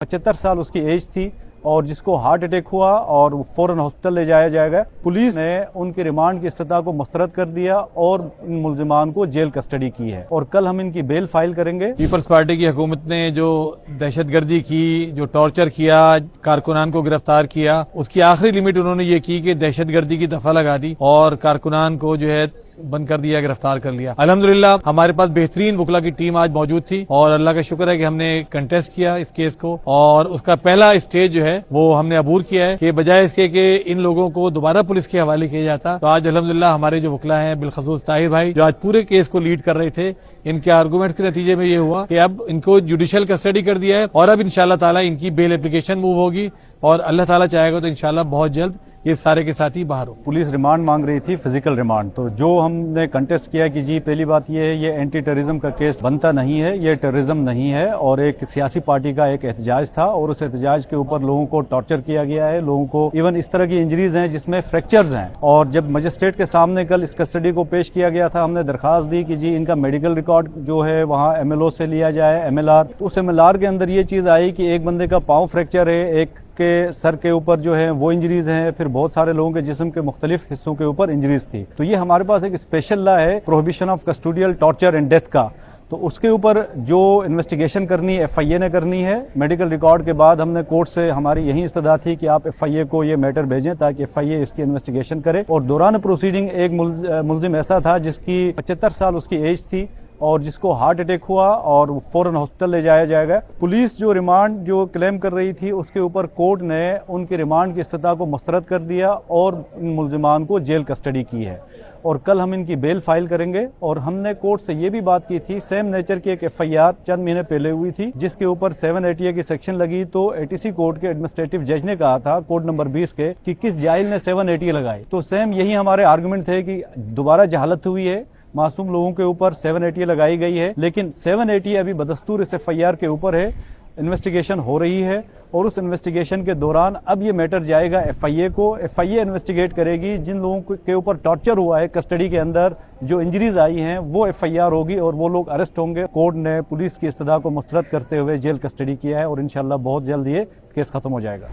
75 साल उसकी एज थी और जिसको हार्ट अटैक हुआ और फौरन हॉस्पिटल ले जाया जाएगा। पुलिस ने उनके रिमांड की इस्तिदा को मुस्तरद कर दिया और इन मुल्जिमान को जेल कस्टडी की है और कल हम इनकी बेल फाइल करेंगे। पीपल्स पार्टी की हुकूमत ने जो दहशतगर्दी की, जो टॉर्चर किया, कारकुनान को गिरफ्तार किया, उसकी आखिरी लिमिट उन्होंने ये की कि दहशतगर्दी की दफा लगा दी और कारकुनान को जो है बंद कर दिया, गिरफ्तार कर लिया। अल्हम्दुलिल्लाह हमारे पास बेहतरीन वकला की टीम आज मौजूद थी और अल्लाह का शुक्र है कि हमने कंटेस्ट किया इस केस को और उसका पहला स्टेज जो है वो हमने अबूर किया है कि बजाय इसके कि इन लोगों को दोबारा पुलिस के हवाले किया जाता, तो आज अल्हम्दुलिल्लाह हमारे जो वकला हैं, बिलखसूस ताहिर भाई जो आज पूरे केस को लीड कर रहे थे, इनके आर्गूमेंट्स के नतीजे में ये हुआ कि अब इनको जुडिशियल कस्टडी कर दिया है और अब इंशाल्लाह ताला इनकी बेल एप्लीकेशन मूव होगी और अल्लाह ताला चाहेगा तो इंशाल्लाह बहुत जल्द ये सारे के साथ ही बाहर हो। पुलिस रिमांड मांग रही थी, फिजिकल रिमांड, तो जो हमने कंटेस्ट किया कि जी पहली बात ये है, ये एंटी टेररिज्म का केस बनता नहीं है, ये टेररिज्म नहीं है और एक सियासी पार्टी का एक एहतजाज था और उस एहतजाज के ऊपर लोगों को टॉर्चर किया गया है, लोगों को इवन इस तरह की इंजरीज हैं जिसमें फ्रैक्चर्स हैं। और जब मजिस्ट्रेट के सामने कल इस कस्टडी को पेश किया गया था, हमने दरखास्त दी कि जी इनका मेडिकल रिकॉर्ड जो है वहाँ MLO से लिया जाए, MLR। तो उस MLR के अंदर ये चीज आई कि एक बंदे का पाँव फ्रैक्चर है, एक के सर के ऊपर जो है वो इंजरीज हैं, फिर बहुत सारे लोगों के जिस्म के मुख्तलिफ हिस्सों के ऊपर इंजरीज थी। तो ये हमारे पास एक स्पेशल लॉ है prohibition of custodial torture and death का, तो उसके ऊपर जो इन्वेस्टिगेशन करनी FIA ने करनी है। मेडिकल रिकॉर्ड के बाद हमने कोर्ट से, हमारी यही इस्तदा थी कि आप FIA को ये मैटर भेजें ताकि FIA इसकी इन्वेस्टिगेशन करे। और दौरान प्रोसीडिंग एक मुल्जिम ऐसा था जिसकी 75 साल उसकी एज थी और जिसको हार्ट अटैक हुआ और फौरन हॉस्पिटल ले जाया जाएगा। पुलिस जो रिमांड जो क्लेम कर रही थी उसके ऊपर कोर्ट ने उनके रिमांड की इस्तिदा को मुस्तरद कर दिया और इन मुल्जिमान को जेल कस्टडी की है और कल हम इनकी बेल फाइल करेंगे। और हमने कोर्ट से ये भी बात की थी, सेम नेचर की एक FIR चंद महीने पहले हुई थी जिसके ऊपर 780A की सेक्शन लगी, तो ATC कोर्ट के एडमिनिस्ट्रेटिव जज ने कहा था कोर्ट नंबर 20 के कि किस जाहिल ने 780A लगाई। तो सेम यही हमारे आर्गूमेंट थे कि दोबारा जहालत हुई है, मासूम लोगों के ऊपर 780A लगाई गई है, लेकिन 780A अभी बदस्तूर इस FIR के ऊपर है, इन्वेस्टिगेशन हो रही है और उस इन्वेस्टिगेशन के दौरान अब ये मैटर जाएगा FIA को। FIA इन्वेस्टिगेट करेगी, जिन लोगों के ऊपर टॉर्चर हुआ है कस्टडी के अंदर, जो इंजरीज आई हैं वो FIR होगी और वो लोग अरेस्ट होंगे। कोर्ट ने पुलिस की इस्तदा को मुस्तरद करते हुए जेल कस्टडी किया है और इंशाल्लाह बहुत जल्द ये केस खत्म हो जाएगा।